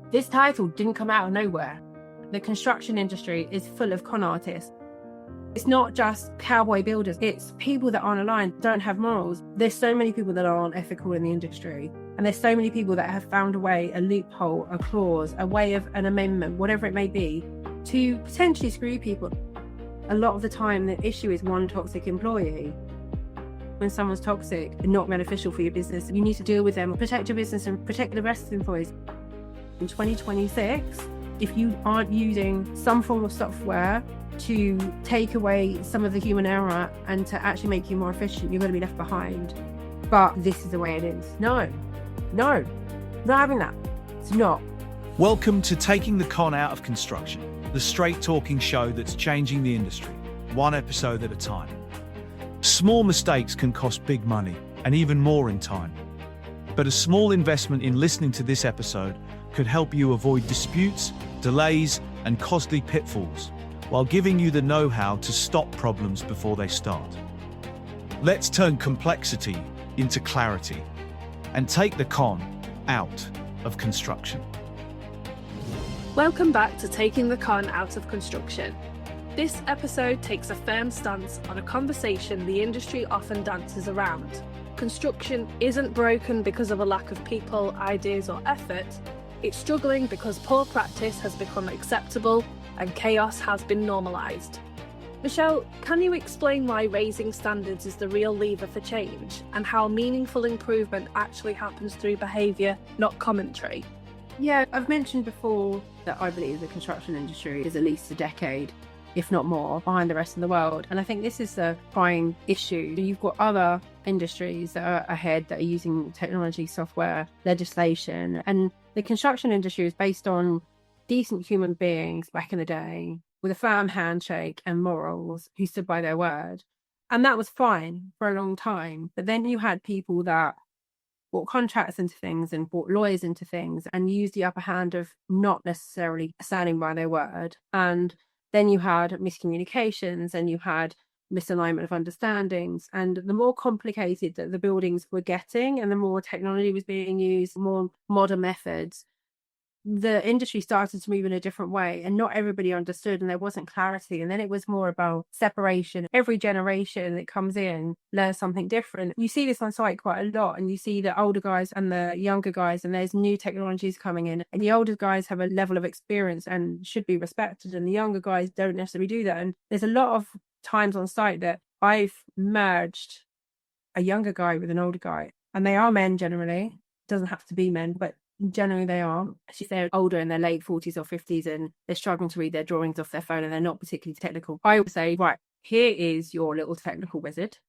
This title didn't come out of nowhere. The construction industry is full of con artists. It's not just cowboy builders, it's people that aren't aligned, don't have morals. There's so many people that aren't ethical in the industry. And there's so many people that have found a way, a loophole, a clause, a way of an amendment, whatever it may be, to potentially screw people. A lot of the time, the issue is one toxic employee. When someone's toxic and not beneficial for your business, you need to deal with them, protect your business and protect the rest of the employees. In 2026, if you aren't using some form of software to take away some of the human error and to actually make you more efficient, you're going to be left behind. But this is the way it is. No, not having that. It's not. Welcome to Taking the Con Out of Construction, the straight talking show that's changing the industry, one episode at a time. Small mistakes can cost big money and even more in time. But a small investment in listening to this episode could help you avoid disputes, delays, and costly pitfalls, while giving you the know-how to stop problems before they start. Let's turn complexity into clarity and take the con out of construction. Welcome back to Taking the Con Out of Construction. This episode takes a firm stance on a conversation the industry often dances around. Construction isn't broken because of a lack of people, ideas, or effort. It's struggling because poor practice has become acceptable and chaos has been normalised. Michelle, can you explain why raising standards is the real lever for change and how meaningful improvement actually happens through behaviour, not commentary? Yeah, I've mentioned before that I believe the construction industry is at least a decade, if not more, behind the rest of the world. And I think this is a prime issue. You've got other industries that are ahead that are using technology, software, legislation. And the construction industry is based on decent human beings back in the day with a firm handshake and morals who stood by their word. And that was fine for a long time. But then you had people that brought contracts into things and brought lawyers into things and used the upper hand of not necessarily standing by their word. And then you had miscommunications and you had misalignment of understandings. And the more complicated that the buildings were getting and the more technology was being used, more modern methods, the industry started to move in a different way and not everybody understood and there wasn't clarity. And then it was more about separation. Every generation that comes in learns something different. You see this on site quite a lot and you see the older guys and the younger guys and there's new technologies coming in and the older guys have a level of experience and should be respected and the younger guys don't necessarily do that. And there's a lot of times on site that I've merged a younger guy with an older guy and they are men generally. It doesn't have to be men, but generally they are. If they're older in their late 40s or 50s and they're struggling to read their drawings off their phone and they're not particularly technical, I would say, right, here is your little technical wizard.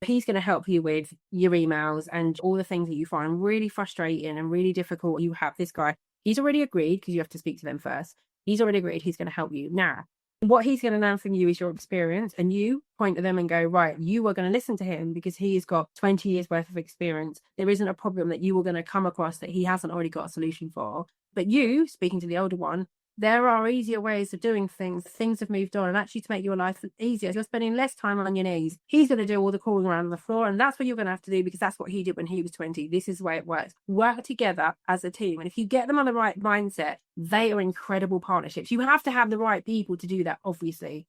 He's going to help you with your emails and all the things that you find really frustrating and really difficult. You have this guy. He's already agreed because you have to speak to them first. He's already agreed he's going to help you. Now, what he's going to learn from you is your experience and you point to them and go, right, you are going to listen to him because he's got 20 years worth of experience. There isn't a problem that you are going to come across that he hasn't already got a solution for. But you, speaking to the older one, there are easier ways of doing things. Things have moved on and actually to make your life easier, you're spending less time on your knees. He's going to do all the crawling around on the floor and that's what you're going to have to do because that's what he did when he was 20. This is the way it works. Work together as a team. And if you get them on the right mindset, they are incredible partnerships. You have to have the right people to do that, obviously.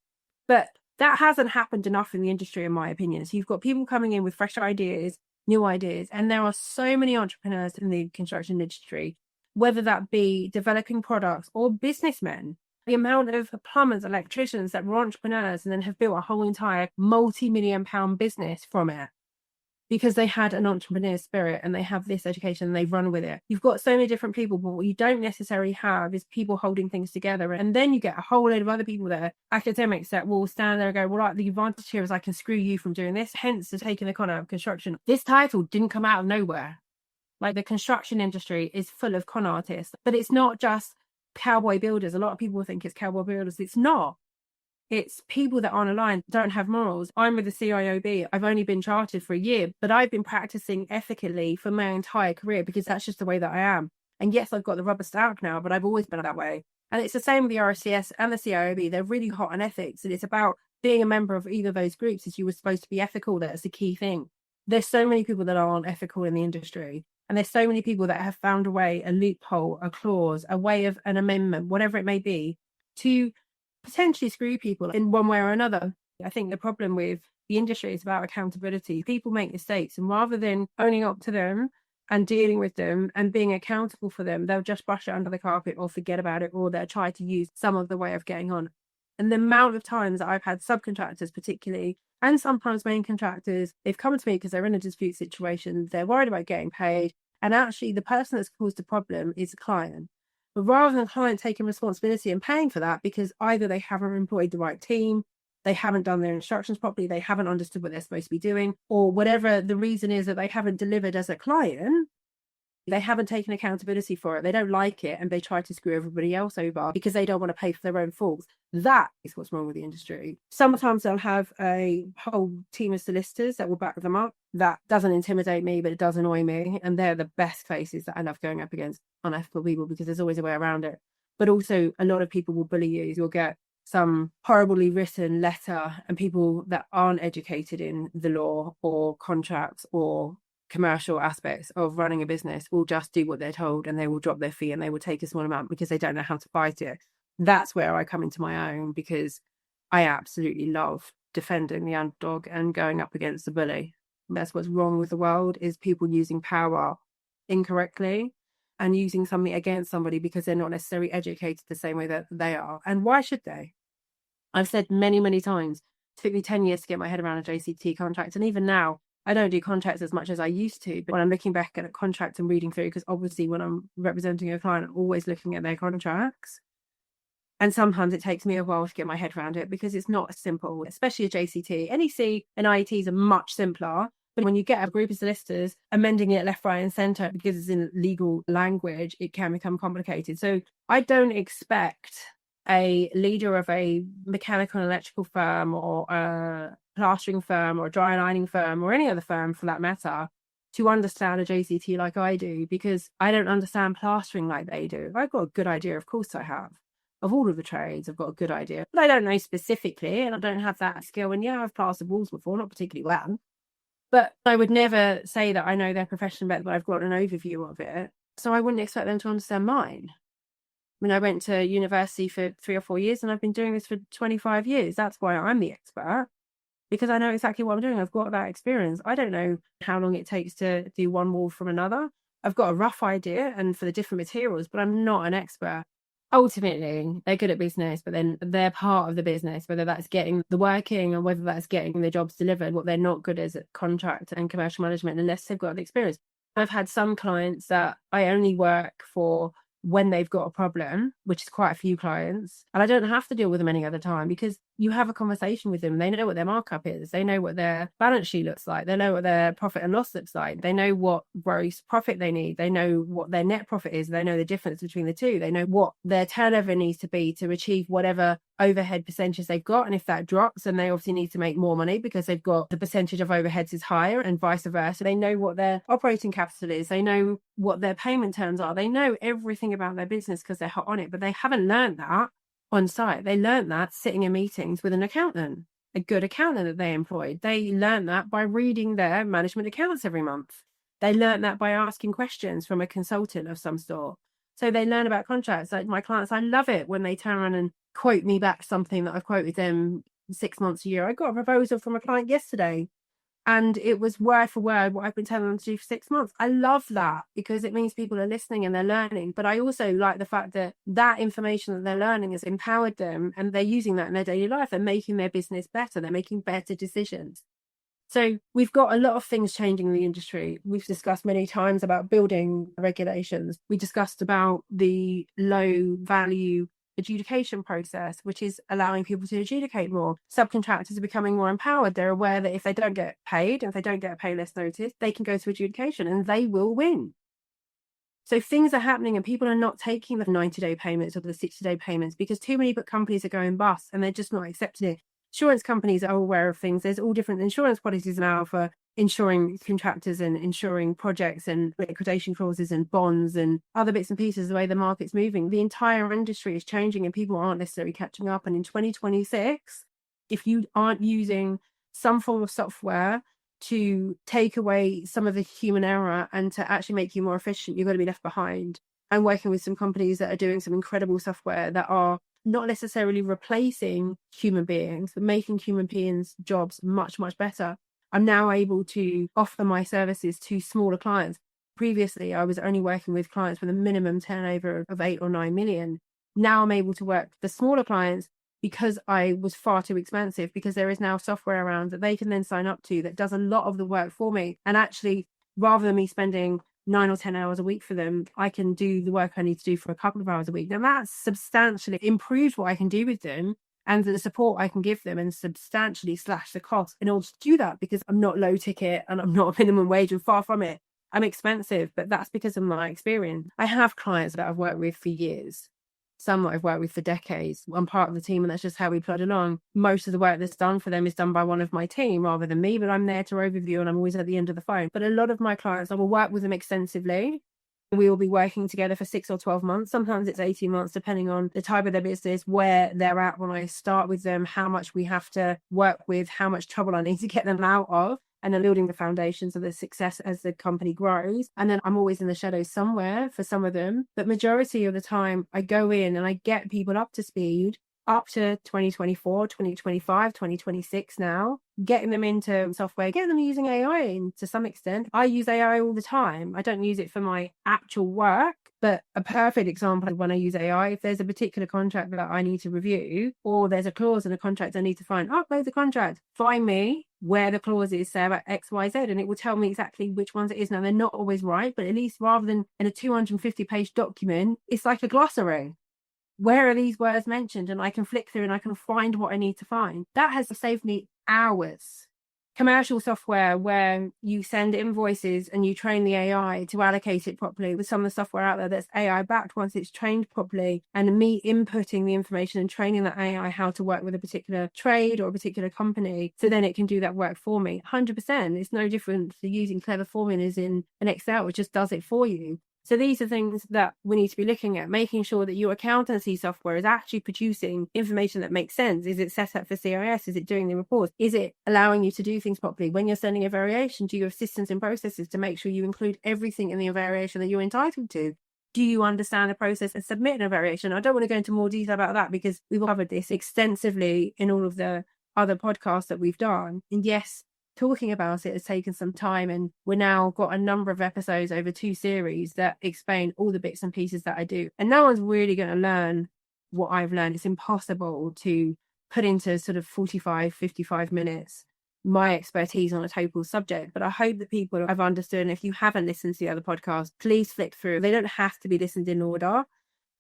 But that hasn't happened enough in the industry, in my opinion. So you've got people coming in with fresh ideas, new ideas, and there are so many entrepreneurs in the construction industry, whether that be developing products or businessmen. The amount of plumbers, electricians that were entrepreneurs and then have built a whole entire multi-million-pound business from it because they had an entrepreneur spirit and they have this education and they run with it. You've got so many different people, but what you don't necessarily have is people holding things together. And then you get a whole load of other people there, academics that will stand there and go, well, like, the advantage here is I can screw you from doing this, hence the taking the con out of construction. This title didn't come out of nowhere. Like, the construction industry is full of con artists, but it's not just cowboy builders. A lot of people think it's cowboy builders. It's not. It's people that aren't aligned, don't have morals. I'm with the CIOB. I've only been chartered for a year, but I've been practicing ethically for my entire career because that's just the way that I am. And yes, I've got the rubber stamp now, but I've always been that way. And it's the same with the RCS and the CIOB. They're really hot on ethics. And it's about being a member of either of those groups as you were supposed to be ethical. That's the key thing. There's so many people that aren't ethical in the industry. And there's so many people that have found a way, a loophole, a clause, a way of an amendment, whatever it may be, to potentially screw people in one way or another. I think the problem with the industry is about accountability. People make mistakes, and rather than owning up to them and dealing with them and being accountable for them, they'll just brush it under the carpet or forget about it, or they'll try to use some of the way of getting on. And the amount of times that I've had subcontractors particularly, and sometimes main contractors, they've come to me because they're in a dispute situation, they're worried about getting paid, and actually the person that's caused the problem is the client. But rather than the client taking responsibility and paying for that, because either they haven't employed the right team, they haven't done their instructions properly, they haven't understood what they're supposed to be doing, or whatever the reason is that they haven't delivered as a client, they haven't taken accountability for it. They don't like it, and they try to screw everybody else over because they don't want to pay for their own faults. That is what's wrong with the industry. Sometimes they'll have a whole team of solicitors that will back them up. That doesn't intimidate me, but it does annoy me. And they're the best cases that I love going up against unethical people, because there's always a way around it. But also, a lot of people will bully you. You'll get some horribly written letter, and people that aren't educated in the law or contracts or commercial aspects of running a business will just do what they're told, and they will drop their fee and they will take a small amount because they don't know how to fight it. That's where I come into my own, because I absolutely love defending the underdog and going up against the bully. That's what's wrong with the world, is people using power incorrectly and using something against somebody because they're not necessarily educated the same way that they are. And why should they? I've said many, many times, it took me 10 years to get my head around a JCT contract. And even now, I don't do contracts as much as I used to. But when I'm looking back at a contract and reading through, because obviously when I'm representing a client, I'm always looking at their contracts. And sometimes it takes me a while to get my head around it, because it's not as simple, especially a JCT. NEC and IETs are much simpler. But when you get a group of solicitors amending it left, right and centre because it's in legal language, it can become complicated. So I don't expect a leader of a mechanical and electrical firm or a plastering firm or a dry lining firm or any other firm for that matter to understand a JCT like I do, because I don't understand plastering like they do. I've got a good idea, of course I have, of all of the trades. I've got a good idea, but I don't know specifically, and I don't have that skill. And yeah, I've plastered walls before, not particularly well, but I would never say that I know their profession better, but I've got an overview of it. So I wouldn't expect them to understand mine. I mean, I went to university for 3 or 4 years, and I've been doing this for 25 years. That's why I'm the expert, because I know exactly what I'm doing. I've got that experience. I don't know how long it takes to do one wall from another. I've got a rough idea and for the different materials, but I'm not an expert. Ultimately, they're good at business, but then they're part of the business, whether that's getting the working or whether that's getting the jobs delivered. What they're not good at is contract and commercial management, unless they've got the experience. I've had some clients that I only work for when they've got a problem, which is quite a few clients, and I don't have to deal with them any other time, because you have a conversation with them. They know what their markup is. They know what their balance sheet looks like. They know what their profit and loss looks like. They know what gross profit they need. They know what their net profit is. They know the difference between the two. They know what their turnover needs to be to achieve whatever overhead percentage they've got. And if that drops, then they obviously need to make more money because they've got the percentage of overheads is higher, and vice versa. They know what their operating capital is. They know what their payment terms are. They know everything about their business because they're hot on it, but they haven't learned that on site. They learned that sitting in meetings with an accountant, a good accountant that they employed. They learned that by reading their management accounts every month. They learned that by asking questions from a consultant of some sort. So they learn about contracts. Like my clients, I love it when they turn around and quote me back something that I've quoted them 6 months, a year. I got a proposal from a client yesterday, and it was word for word what I've been telling them to do for 6 months. I love that, because it means people are listening and they're learning. But I also like the fact that that information that they're learning has empowered them, and they're using that in their daily life. They're making their business better. They're making better decisions. So we've got a lot of things changing in the industry. We've discussed many times about building regulations. We discussed about the low value adjudication process, which is allowing people to adjudicate more. Subcontractors are becoming more empowered. They're aware that if they don't get paid, if they don't get a pay less notice, they can go to adjudication and they will win. So things are happening, and people are not taking the 90-day payments or the 60-day payments because too many companies are going bust and they're just not accepting it. Insurance companies are aware of things. There's all different insurance policies now for insuring contractors and insuring projects and liquidation clauses and bonds and other bits and pieces. The way the market's moving, the entire industry is changing, and people aren't necessarily catching up. And in 2026, if you aren't using some form of software to take away some of the human error and to actually make you more efficient, you're going to be left behind. I'm working with some companies that are doing some incredible software that are not necessarily replacing human beings, but making human beings' jobs much, much better. I'm now able to offer my services to smaller clients. Previously, I was only working with clients with a minimum turnover of 8 or 9 million. Now I'm able to work with the smaller clients because I was far too expensive, because there is now software around that they can then sign up to that does a lot of the work for me. And actually, rather than me spending 9 or 10 hours a week for them, I can do the work I need to do for a couple of hours a week. Now that's substantially improved what I can do with them and the support I can give them, and substantially slash the cost in order to do that, because I'm not low ticket and I'm not a minimum wage, and far from it. I'm expensive, but that's because of my experience. I have clients that I've worked with for years, some that I've worked with for decades. I'm part of the team and that's just how we plod along. Most of the work that's done for them is done by one of my team rather than me, but I'm there to overview and I'm always at the end of the phone. But a lot of my clients, I will work with them extensively. We will be working together for 6 or 12 months. Sometimes it's 18 months, depending on the type of their business, where they're at when I start with them, how much we have to work with, how much trouble I need to get them out of, and then building the foundations of the success as the company grows. And then I'm always in the shadows somewhere for some of them. But majority of the time, I go in and I get people up to speed up to 2024, 2025, 2026 now, getting them into software, getting them using AI to some extent. I use AI all the time. I don't use it for my actual work, but a perfect example of when I use AI, if there's a particular contract that I need to review, or there's a clause in a contract I need to find, upload the contract, find me where the clause is, say about X, Y, Z, and it will tell me exactly which ones it is. Now, they're not always right, but at least rather than in a 250-page document, it's like a glossary. Where are these words mentioned? And I can flick through and I can find what I need to find. That has saved me hours. Commercial software where you send invoices and you train the AI to allocate it properly, with some of the software out there that's AI backed once it's trained properly, and me inputting the information and training that AI how to work with a particular trade or a particular company, so then it can do that work for me. 100%. It's no different to using clever formulas in an Excel. It just does it for you. So these are things that we need to be looking at, making sure that your accountancy software is actually producing information that makes sense. Is it set up for CIS? Is it doing the reports? Is it allowing you to do things properly? When you're sending a variation, do you have systems and processes to make sure you include everything in the variation that you're entitled to? Do you understand the process of submitting a variation? I don't want to go into more detail about that because we've covered this extensively in all of the other podcasts that we've done. And yes, talking about it has taken some time, and we're now got a number of episodes over 2 series that explain all the bits and pieces that I do. And no one's really going to learn what I've learned. It's impossible to put into sort of 45, 55 minutes my expertise on a total subject. But I hope that people have understood. And if you haven't listened to the other podcasts, please flick through. They don't have to be listened in order,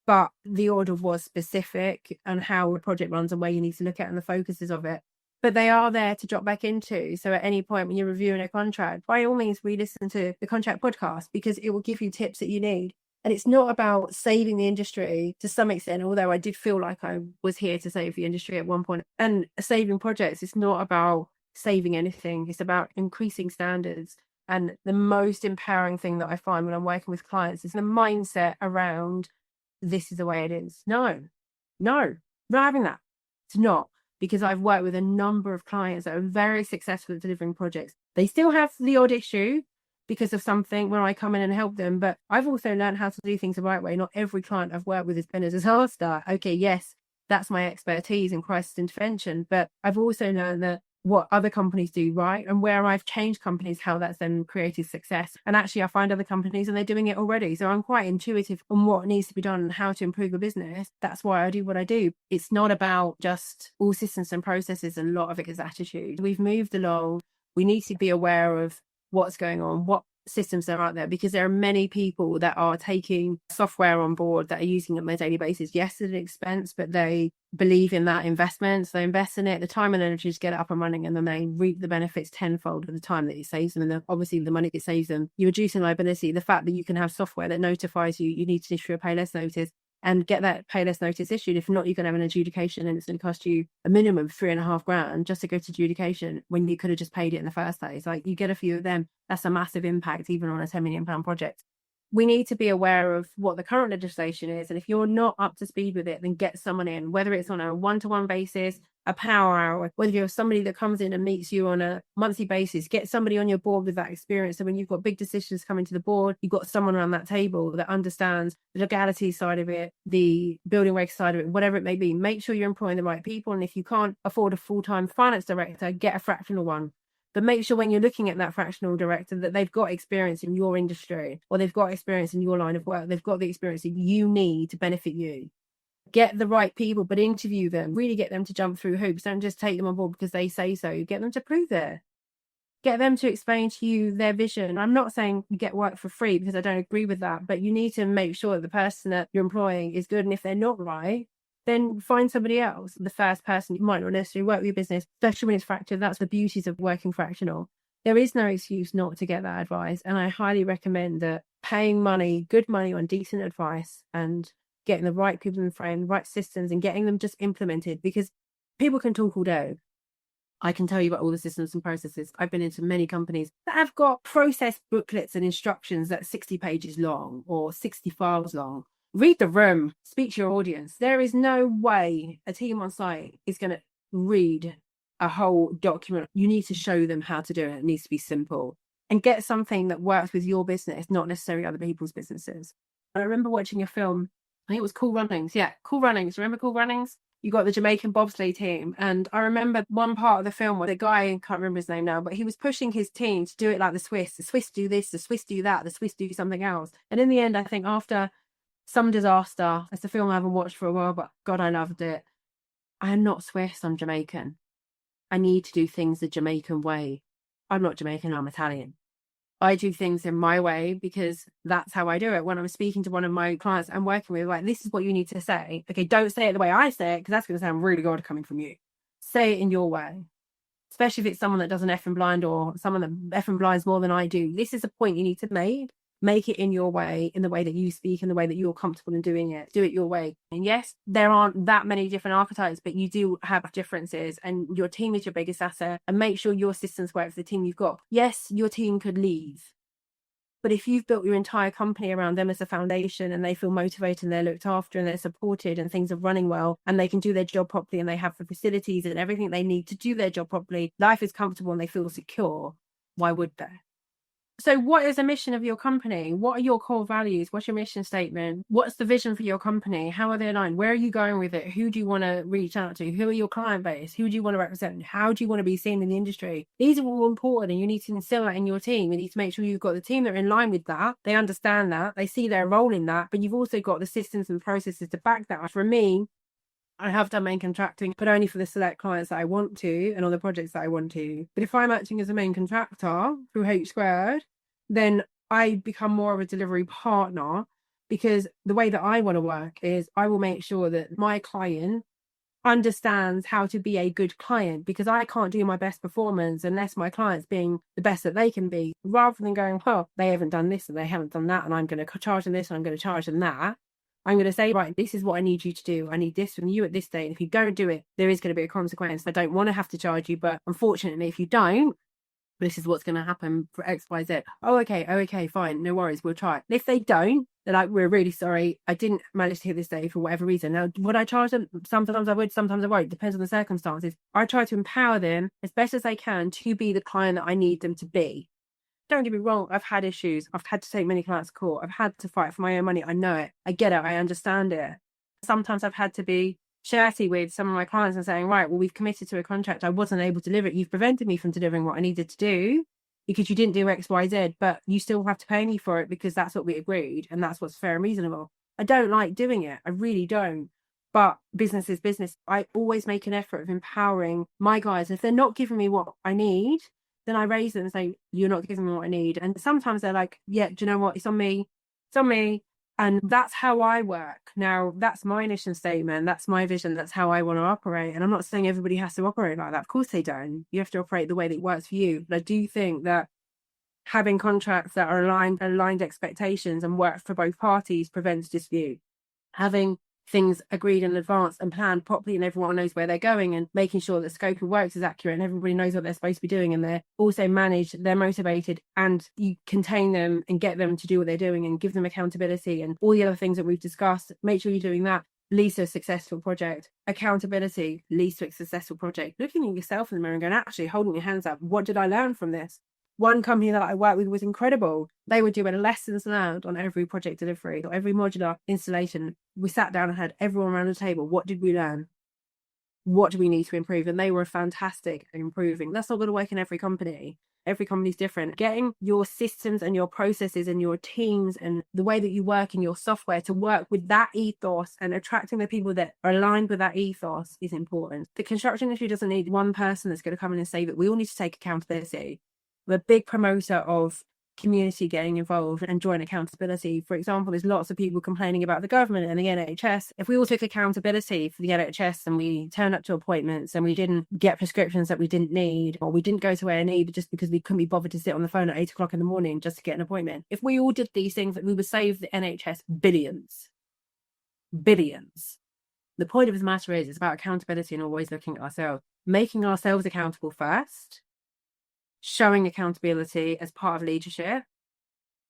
but the order was specific and how the project runs and where you need to look at and the focuses of it. But they are there to drop back into. So at any point when you're reviewing a contract, by all means, re-listen to the contract podcast, because it will give you tips that you need. And it's not about saving the industry to some extent, although I did feel like I was here to save the industry at one point. And saving projects, it's not about saving anything. It's about increasing standards. And the most empowering thing that I find when I'm working with clients is the mindset around, this is the way it is. No, not having that. It's not. Because I've worked with a number of clients that are very successful at delivering projects. They still have the odd issue because of something where I come in and help them, but I've also learned how to do things the right way. Not every client I've worked with has been a disaster. Okay, yes, that's my expertise in crisis intervention, but I've also learned that what other companies do right, and where I've changed companies, how that's then created success. And actually I find other companies and they're doing it already. So I'm quite intuitive on what needs to be done and how to improve a business. That's why I do what I do. It's not about just all systems and processes. A lot of it is attitude. We've moved along. We need to be aware of what's going on, what systems are out there, because there are many people that are taking software on board that are using it on a daily basis. Yes, it's an expense, but they believe in that investment, so they invest in it, the time and energy to get it up and running, and then they reap the benefits tenfold of the time that it saves them, and obviously the money it saves them. You're reducing liability. The fact that you can have software that notifies you need to issue a pay less notice and get that pay less notice issued. If not, you're going to have an adjudication and it's going to cost you a minimum of $3,500 just to go to adjudication when you could have just paid it in the first place. Like, you get a few of them, that's a massive impact, even on a £10 million project. We need to be aware of what the current legislation is. And if you're not up to speed with it, then get someone in, whether it's on a one-to-one basis, a power hour, whether you're somebody that comes in and meets you on a monthly basis, get somebody on your board with that experience. So when you've got big decisions coming to the board, you've got someone around that table that understands the legality side of it, the building reg side of it, whatever it may be. Make sure you're employing the right people. And if you can't afford a full-time finance director, get a fractional one. But make sure when you're looking at that fractional director that they've got experience in your industry, or they've got experience in your line of work. They've got the experience that you need to benefit you. Get the right people, but interview them. Really get them to jump through hoops. Don't just take them on board because they say so. Get them to prove it. Get them to explain to you their vision. I'm not saying you get work for free because I don't agree with that, but you need to make sure that the person that you're employing is good. And if they're not right, then find somebody else. The first person, you might not necessarily work with your business, especially when it's fractured. That's the beauties of working fractional. There is no excuse not to get that advice. And I highly recommend that paying money, good money on decent advice and getting the right people in the frame, the right systems, and getting them just implemented, because people can talk all day. I can tell you about all the systems and processes. I've been into many companies that have got process booklets and instructions that's 60 pages long or 60 files long. Read the room, speak to your audience. There is no way a team on site is going to read a whole document. You need to show them how to do it. It needs to be simple. And get something that works with your business, not necessarily other people's businesses. I remember watching a film, I think it was Cool Runnings. Yeah, Cool Runnings. Remember Cool Runnings? You got the Jamaican bobsleigh team. And I remember one part of the film where the guy, I can't remember his name now, but he was pushing his team to do it like the Swiss. The Swiss do this, the Swiss do that, the Swiss do something else. And in the end, I think after some disaster, it's a film I haven't watched for a while, but God, I loved it. I am not Swiss, I'm Jamaican. I need to do things the Jamaican way. I'm not Jamaican, I'm Italian. I do things in my way because that's how I do it. When I'm speaking to one of my clients I'm working with, like, this is what you need to say. Okay, don't say it the way I say it because that's going to sound really good coming from you. Say it in your way, especially if it's someone that doesn't effing blind or someone that effing blinds more than I do. This is a point you need to make. Make it in your way, in the way that you speak, in the way that you're comfortable in doing it. Do it your way. And yes, there aren't that many different archetypes, but you do have differences, and your team is your biggest asset. And make sure your systems work for the team you've got. Yes, your team could leave, but if you've built your entire company around them as a foundation and they feel motivated and they're looked after and they're supported and things are running well and they can do their job properly and they have the facilities and everything they need to do their job properly, life is comfortable and they feel secure, why would they? So what is the mission of your company? What are your core values? What's your mission statement? What's the vision for your company? How are they aligned? Where are you going with it? Who do you want to reach out to? Who are your client base? Who do you want to represent? How do you want to be seen in the industry? These are all important, and you need to instill that in your team. You need to make sure you've got the team that are in line with that. They understand that. They see their role in that, but you've also got the systems and processes to back that. For me, I have done main contracting, but only for the select clients that I want to and on the projects that I want to. But if I'm acting as a main contractor through H squared, then I become more of a delivery partner, because the way that I want to work is I will make sure that my client understands how to be a good client, because I can't do my best performance unless my client's being the best that they can be, rather than going, well, they haven't done this and they haven't done that and I'm going to charge them this and I'm going to charge them that. I'm going to say, right, this is what I need you to do. I need this from you at this date. And if you don't do it, there is going to be a consequence. I don't want to have to charge you, but unfortunately, if you don't, this is what's going to happen for X, Y, Z. Oh, okay, fine. No worries. We'll try it. And if they don't, they're like, we're really sorry. I didn't manage to hit this day for whatever reason. Now, would I charge them? Sometimes I would, sometimes I won't. Depends on the circumstances. I try to empower them as best as I can to be the client that I need them to be. Don't get me wrong, I've had issues. I've had to take many clients to court. I've had to fight for my own money. I know it. I get it. I understand it. Sometimes I've had to be shirty with some of my clients and saying, right, well, we've committed to a contract. I wasn't able to deliver it. You've prevented me from delivering what I needed to do because you didn't do X, Y, Z, but you still have to pay me for it because that's what we agreed and that's what's fair and reasonable. I don't like doing it. I really don't. But business is business. I always make an effort of empowering my guys. If they're not giving me what I need, then I raise them and say, you're not giving me what I need. And sometimes they're like, yeah, do you know what? It's on me. It's on me. And that's how I work. Now, that's my mission statement. That's my vision. That's how I want to operate. And I'm not saying everybody has to operate like that. Of course they don't. You have to operate the way that works for you. But I do think that having contracts that are aligned expectations and work for both parties prevents dispute. Having things agreed in advance and planned properly and everyone knows where they're going, and making sure that scope of works is accurate and everybody knows what they're supposed to be doing, and they're also managed, they're motivated, and you contain them and get them to do what they're doing and give them accountability and all the other things that we've discussed. Make sure you're doing that. leads to a successful project. Accountability leads to a successful project. Looking at yourself in the mirror and going, actually holding your hands up, what did I learn from this? One company that I worked with was incredible. They were doing lessons learned on every project delivery or every modular installation. We sat down and had everyone around the table. What did we learn? What do we need to improve? And they were fantastic at improving. That's not going to work in every company. Every company's different. Getting your systems and your processes and your teams and the way that you work in your software to work with that ethos and attracting the people that are aligned with that ethos is important. The construction industry doesn't need one person that's going to come in and save it. We all need to take accountability. We're a big promoter of community getting involved and joint accountability. For example, there's lots of people complaining about the government and the NHS. If we all took accountability for the NHS and we turned up to appointments and we didn't get prescriptions that we didn't need, or we didn't go to A&E just because we couldn't be bothered to sit on the phone at 8 o'clock in the morning just to get an appointment. If we all did these things, we would save the NHS billions. Billions. The point of the matter is, it's about accountability and always looking at ourselves, making ourselves accountable first, showing accountability as part of leadership,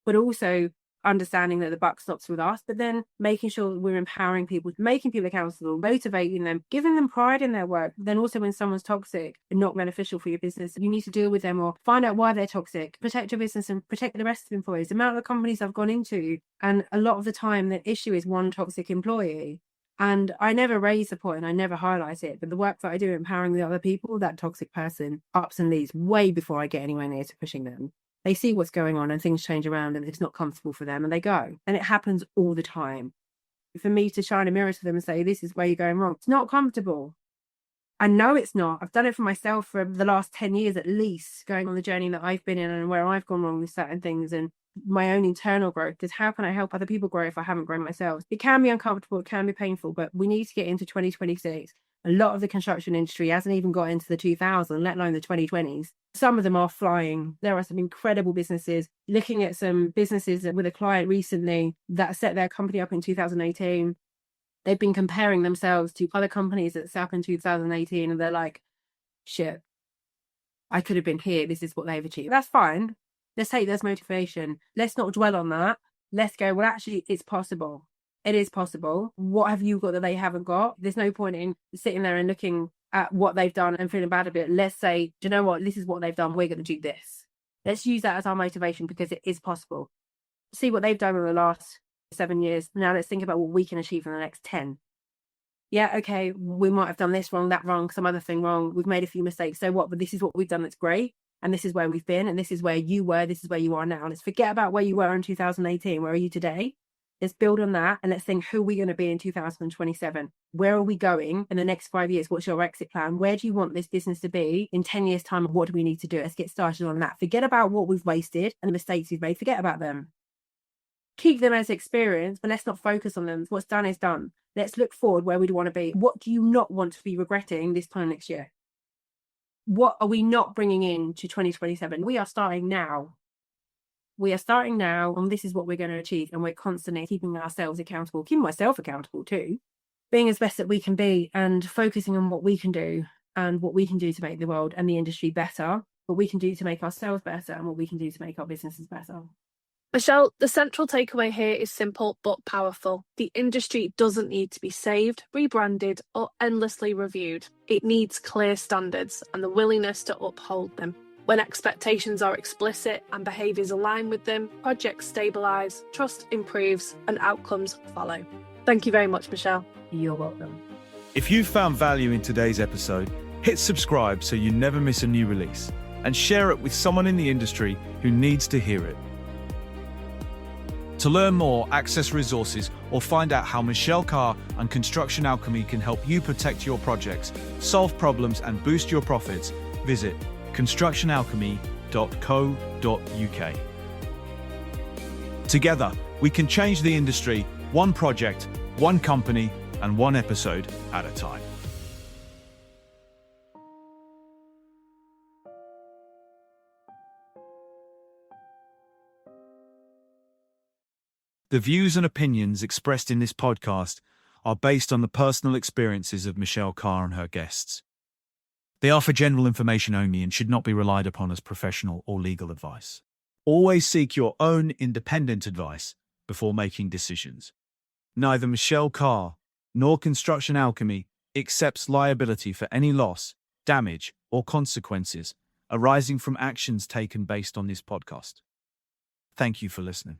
but also understanding that the buck stops with us, but then making sure that we're empowering people, making people accountable, motivating them, giving them pride in their work. Then also when someone's toxic and not beneficial for your business, you need to deal with them or find out why they're toxic, protect your business and protect the rest of the employees. The amount of companies I've gone into, and a lot of the time the issue is one toxic employee. And I never raise the point and I never highlight it. But the work that I do empowering the other people, that toxic person ups and leaves way before I get anywhere near to pushing them. They see what's going on and things change around and it's not comfortable for them and they go. And it happens all the time. For me to shine a mirror to them and say, this is where you're going wrong, it's not comfortable. I know it's not. I've done it for myself for the last 10 years at least, going on the journey that I've been in and where I've gone wrong with certain things and my own internal growth is how can I help other people grow if I haven't grown myself? It can be uncomfortable, it can be painful, but we need to get into 2026. A lot of the construction industry hasn't even got into the 2000s, let alone the 2020s. Some of them are flying. There are some incredible businesses. Looking at some businesses with a client recently that set their company up in 2018, they've been comparing themselves to other companies that set up in 2018 and they're like, shit, I could have been here. This is what they've achieved. That's fine. Let's take this motivation. Let's not dwell on that. Let's go, well, actually, it's possible. It is possible. What have you got that they haven't got? There's no point in sitting there and looking at what they've done and feeling bad about it. Let's say, do you know what? This is what they've done. We're going to do this. Let's use that as our motivation because it is possible. See what they've done in the last 7 years. Now let's think about what we can achieve in the next 10. Yeah, okay, we might have done this wrong, that wrong, some other thing wrong. We've made a few mistakes. So what? But this is what we've done that's great. And this is where we've been. And this is where you were. This is where you are now. Let's forget about where you were in 2018. Where are you today? Let's build on that. And let's think, who are we going to be in 2027? Where are we going in the next 5 years? What's your exit plan? Where do you want this business to be in 10 years' time? What do we need to do? Let's get started on that. Forget about what we've wasted and the mistakes we've made. Forget about them. Keep them as experience, but let's not focus on them. What's done is done. Let's look forward where we'd want to be. What do you not want to be regretting this time next year? What are we not bringing in to 2027? We are starting now. We are starting now, and this is what we're going to achieve. And we're constantly keeping ourselves accountable, keeping myself accountable too, being as best that we can be and focusing on what we can do and what we can do to make the world and the industry better, what we can do to make ourselves better and what we can do to make our businesses better. Michelle, the central takeaway here is simple but powerful. The industry doesn't need to be saved, rebranded, or endlessly reviewed. It needs clear standards and the willingness to uphold them. When expectations are explicit and behaviours align with them, projects stabilise, trust improves, and outcomes follow. Thank you very much, Michelle. You're welcome. If you found value in today's episode, hit subscribe so you never miss a new release, and share it with someone in the industry who needs to hear it. To learn more, access resources, or find out how Michelle Carr and Construction Alchemy can help you protect your projects, solve problems, and boost your profits, visit constructionalchemy.co.uk. Together, we can change the industry, one project, one company, and one episode at a time. The views and opinions expressed in this podcast are based on the personal experiences of Michelle Carr and her guests. They are for general information only and should not be relied upon as professional or legal advice. Always seek your own independent advice before making decisions. Neither Michelle Carr nor Construction Alchemy accepts liability for any loss, damage, or consequences arising from actions taken based on this podcast. Thank you for listening.